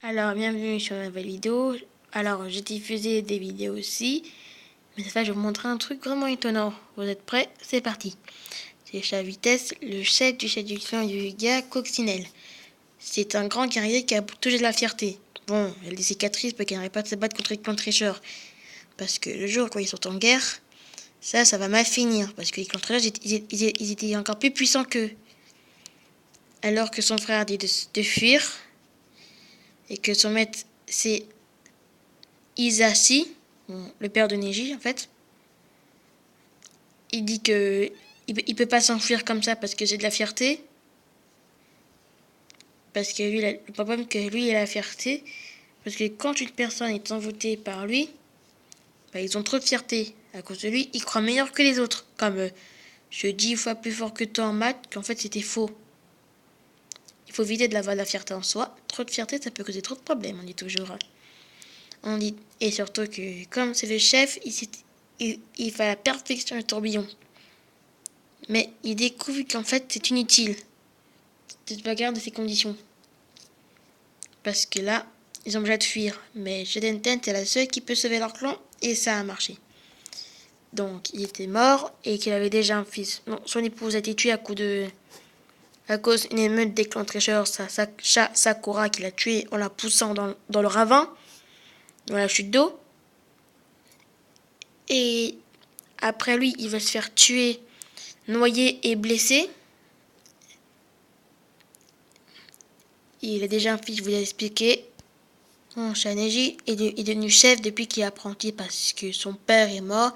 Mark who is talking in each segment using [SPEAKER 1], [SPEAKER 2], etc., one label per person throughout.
[SPEAKER 1] Alors, bienvenue sur une nouvelle vidéo. Alors, j'ai diffusé des vidéos aussi, mais cette fois, je vais vous montrer un truc vraiment étonnant. Vous êtes prêts? C'est parti. C'est Chavitès, le chef du clan du gars Coccinelle. C'est un grand guerrier qui a toujours de la fierté. Bon, il a des cicatrices parce qu'il n'arrête pas de se battre contre les clans tricheurs. Parce que le jour quand ils sont en guerre, ça va mal finir. Parce que les clans tricheurs, ils étaient encore plus puissants qu'eux. Alors que son frère a dit de fuir. Et que son maître, c'est Isashi, le père de Neji en fait. Il dit que il peut pas s'enfuir comme ça parce que j'ai de la fierté. Parce que lui, le problème que lui, il a la fierté. Parce que quand une personne est envoûtée par lui, bah, ils ont trop de fierté. À cause de lui, ils croient meilleur que les autres. Comme je 10 fois plus fort que toi en maths, qu'en fait c'était faux. Il faut éviter de la fierté en soi. Trop de fierté, ça peut causer trop de problèmes, on dit toujours. On dit, et surtout que comme c'est le chef, il fait à la perfection le tourbillon. Mais il découvre qu'en fait c'est inutile cette bagarre de ces conditions. Parce que là, ils ont besoin de fuir. Mais Jaden Tent est la seule qui peut sauver leur clan et ça a marché. Donc il était mort et qu'il avait déjà un fils. Non, son épouse a été tuée à cause d'une émeute des clans tricheurs, Sakura qui l'a tué en la poussant dans le ravin, dans la chute d'eau. Et après lui, il va se faire tuer, noyé et blessé. Il a déjà un fils, je vous l'ai expliqué. Neji est devenu chef depuis qu'il est apprenti parce que son père est mort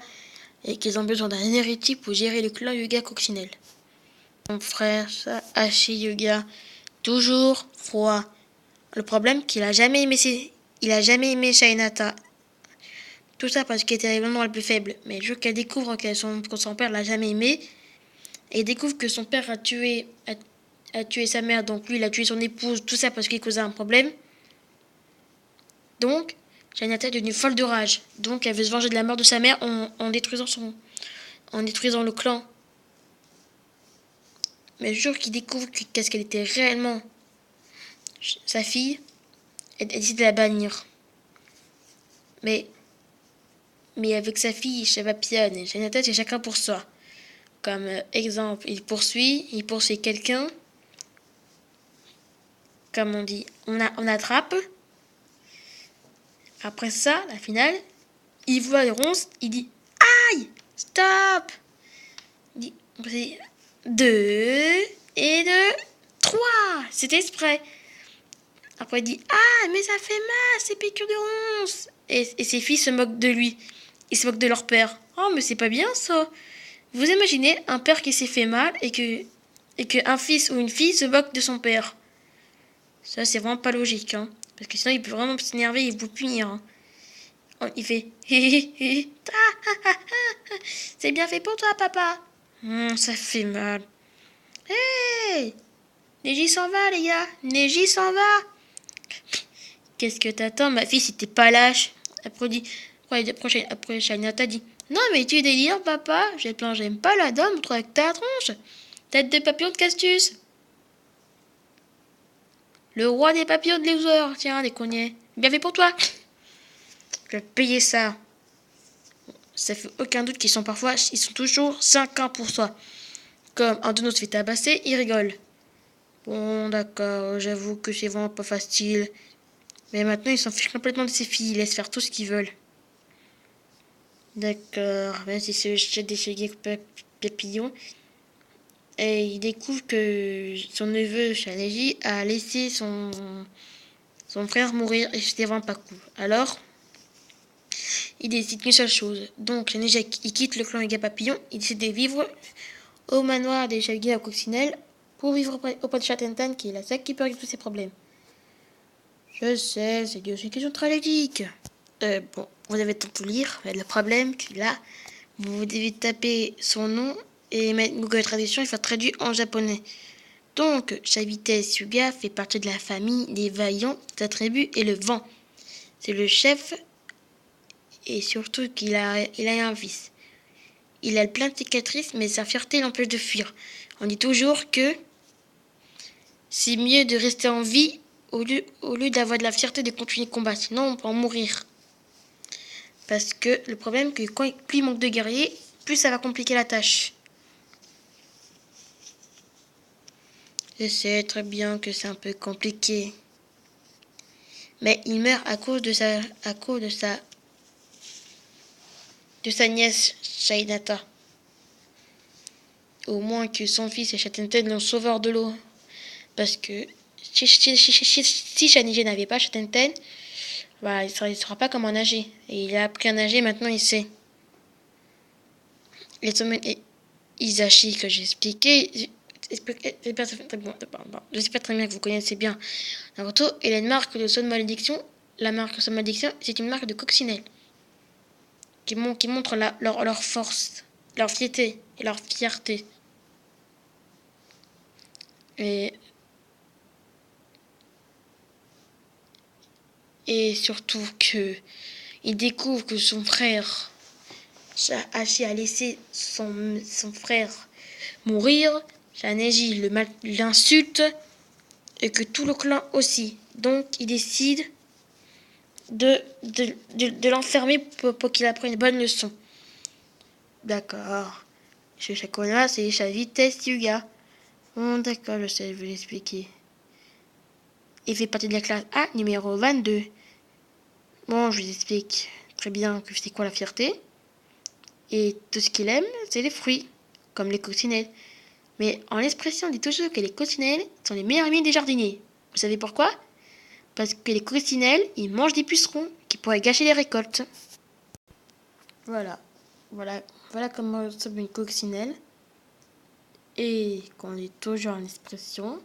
[SPEAKER 1] et qu'ils ont besoin d'un héritier pour gérer le clan Yuga Coccinelle. Mon frère, Hachi Yuga, toujours froid. Le problème, qu'il a jamais aimé Shainata. Tout ça parce qu'elle était vraiment la plus faible. Mais le jour qu'elle découvre que son père l'a jamais aimé, et découvre que son père a tué sa mère, donc lui il a tué son épouse, tout ça parce qu'il causait un problème. Donc, Shainata est devenue folle de rage. Donc, elle veut se venger de la mort de sa mère en détruisant le clan. Mais le jour qu'il découvre qu'est-ce qu'elle était réellement sa fille, elle décide de la bannir. Mais avec sa fille, Shavapian et Shainata, c'est chacun pour soi. Comme exemple, il poursuit quelqu'un. Comme on dit, on attrape. Après ça, la finale, il voit les ronces, il dit aïe, stop. Il dit 2 et 2, 3. C'est exprès. Après il dit ah mais ça fait mal, ces piqûres de ronces. Et ses filles se moquent de lui. Ils se moquent de leur père. Oh mais c'est pas bien ça. Vous imaginez un père qui s'est fait mal et que un fils ou une fille se moque de son père. Ça c'est vraiment pas logique, hein. Parce que sinon il peut vraiment s'énerver et vous punir. Hein. Il fait c'est bien fait pour toi papa. Ça fait mal. Hey, Neji s'en va les gars, Neji s'en va. Qu'est-ce que t'attends ma fille si t'es pas lâche. Après Shainata dit non mais tu délires papa, j'aime pas la dame trop avec ta tronche. Tête de papillon de Castus. Le roi des papillons de loser, tiens des cognets. Bien fait pour toi. Je vais payer ça. Ça fait aucun doute qu'ils sont toujours 50 pour soi. Comme Antono se fait tabasser, il rigole. Bon, d'accord, j'avoue que c'est vraiment pas facile. Mais maintenant, ils s'en fichent complètement de ses filles. Ils laissent faire tout ce qu'ils veulent. D'accord, même si c'est le chef des chégués papillons. Et il découvre que son neveu, Shaneji, a laissé son frère mourir. Et c'était vraiment pas cool. Alors, il décide qu'une seule chose. Donc, Shaneji, il quitte le clan des papillons. Il décide de vivre au manoir des Shaggy à Coccinelle pour vivre auprès de Chatentan qui est la seule qui peut régler tous ses problèmes. Je sais, c'est aussi une question tragique. Bon, vous avez tant tout lire, mais le problème qu'il a, vous devez taper son nom et mettre Google Traduction, il faut traduire en japonais. Donc, Chavitès Yuga fait partie de la famille des vaillants, sa tribu et le vent. C'est le chef et surtout qu'il a un fils. Il a plein de cicatrices, mais sa fierté l'empêche de fuir. On dit toujours que c'est mieux de rester en vie au lieu d'avoir de la fierté de continuer le combat. Sinon, on peut en mourir. Parce que le problème, c'est que plus il manque de guerriers, plus ça va compliquer la tâche. Je sais très bien que c'est un peu compliqué. Mais il meurt à cause de sa nièce, Shainata. Au moins que son fils et Chatenten l'ont sauveur de l'eau. Parce que si Shanige n'avait pas Chatenten, bah, il ne saura pas comment nager. Et il a appris à nager, maintenant il sait. Les sommets et Isashi que j'ai expliqué, je sais pas très bien que vous connaissez bien Naruto. Et la marque de son malédiction, la marque de son malédiction, c'est une marque de coccinelle qui montre leur force, leur fierté et leur fierté. Et surtout que il découvre que son frère Hachi a laissé son frère mourir. Shaneji l'insulte et que tout le clan aussi. Donc il décide de l'enfermer pour qu'il apprenne une bonne leçon. D'accord. Ce Shakona, c'est sa vitesse Yuga. Bon, d'accord, je sais, je vais l'expliquer. Il fait partie de la classe A, numéro 22. Bon, je vous explique très bien que c'est quoi la fierté. Et tout ce qu'il aime, c'est les fruits, comme les coccinelles. Mais en l'expression, on dit toujours que les coccinelles sont les meilleurs amis des jardiniers. Vous savez pourquoi? Parce que les coccinelles, ils mangent des pucerons qui pourraient gâcher les récoltes. Voilà comment ressemble une coccinelle. Et qu'on dit toujours en expression.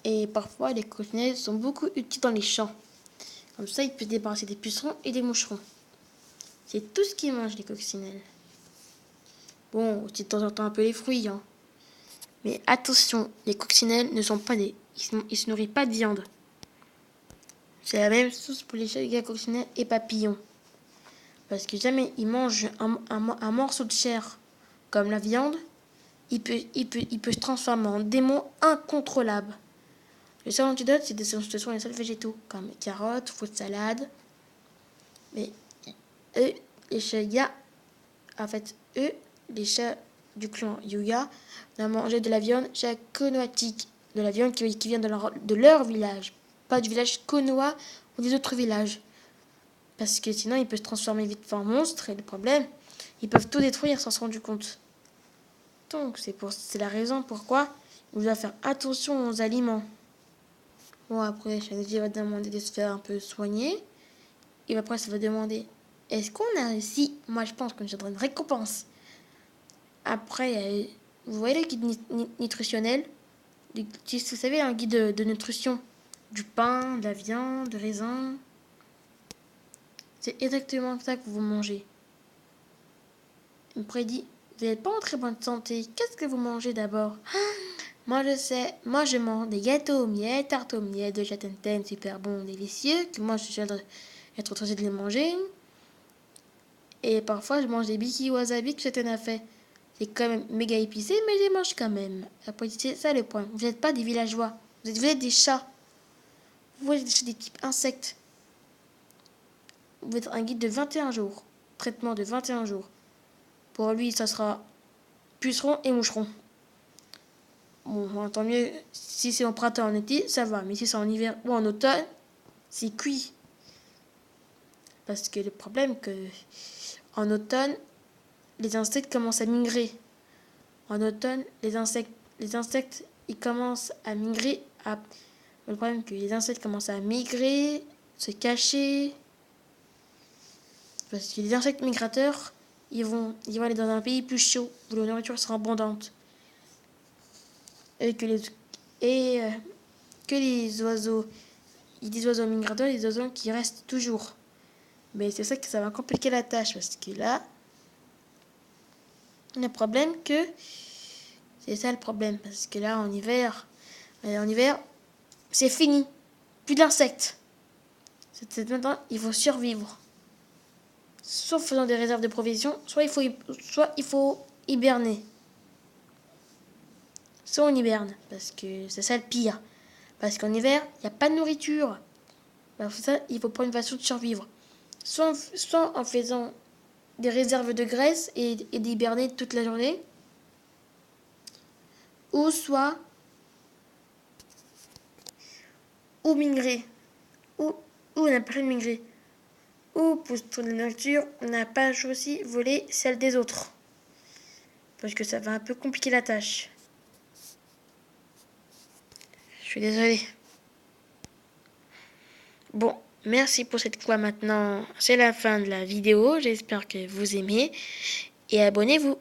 [SPEAKER 1] Et parfois, les coccinelles sont beaucoup utiles dans les champs. Comme ça, ils peuvent débarrasser des pucerons et des moucherons. C'est tout ce qu'ils mangent, les coccinelles. Bon, aussi de temps en temps un peu les fruits, hein. Mais attention, les coccinelles ne sont pas ils se nourrissent pas de viande. C'est la même chose pour les chats, coccinelles et papillons. Parce que jamais ils mangent un morceau de chair comme la viande, il peut se transformer en démon incontrôlable. Le seul antidote, ce sont les seuls végétaux, comme carottes, fruits de salade. Mais eux, les chats, en fait, les chats du clan Yuya, ont mangé de la viande konohatique, de la viande qui vient de leur village, pas du village Konoha ou des autres villages. Parce que sinon, ils peuvent se transformer vite en monstres, et le problème, ils peuvent tout détruire sans se rendre compte. Donc, c'est la raison pourquoi on doit faire attention aux aliments. Bon, après, Shangji va demander de se faire un peu soigner. Et après, ça va demander, est-ce qu'on a réussi? Moi, je pense qu'on donnerait une récompense. Après, vous voyez le guide nutritionnel? Vous savez, un guide de nutrition. Du pain, de la viande, du raisin. C'est exactement ça que vous mangez. Il me prédit, vous n'êtes pas en très bonne santé. Qu'est-ce que vous mangez d'abord? Moi, je sais. Moi, je mange des gâteaux au miel, tartes au miel, de Chatenten, super bon, délicieux, que moi, je suis être autorisée de les manger. Et parfois, je mange des biki wasabi que Chaten a fait. C'est quand même méga épicé, mais je les mange quand même. Après, c'est ça le point. Vous n'êtes pas des villageois. Vous êtes des chats. Vous êtes des types insectes. Vous êtes un guide de 21 jours. Traitement de 21 jours. Pour lui, ça sera puceron et moucheron. Bon, tant mieux. Si c'est en printemps, en été, ça va. Mais si c'est en hiver ou en automne, c'est cuit. Parce que le problème, que en automne, les insectes commencent à migrer. En automne, les insectes, ils commencent à migrer. Le problème, que les insectes commencent à migrer, se cacher. Parce que les insectes migrateurs, ils vont aller dans un pays plus chaud, où la nourriture sera abondante. Et que les oiseaux, il y a des oiseaux migrateurs et des oiseaux qui restent toujours. Mais c'est ça que ça va compliquer la tâche, parce que là, le problème que... C'est ça le problème, parce que là, en hiver, c'est fini. Plus d'insectes. Maintenant, il faut survivre. Soit en faisant des réserves de provisions, soit il faut hiberner. Soit on hiberne, parce que c'est ça le pire. Parce qu'en hiver, il n'y a pas de nourriture. Alors pour ça, il faut prendre une façon de survivre. Soit en faisant des réserves de graisse et d'hiberner toute la journée, ou soit ou migrer, ou on n'a pas de migrer, ou pour trouver de la nourriture, on n'a pas aussi voler celle des autres. Parce que ça va un peu compliquer la tâche. Je suis désolée. Bon, merci pour cette fois maintenant. C'est la fin de la vidéo. J'espère que vous aimez. Et abonnez-vous.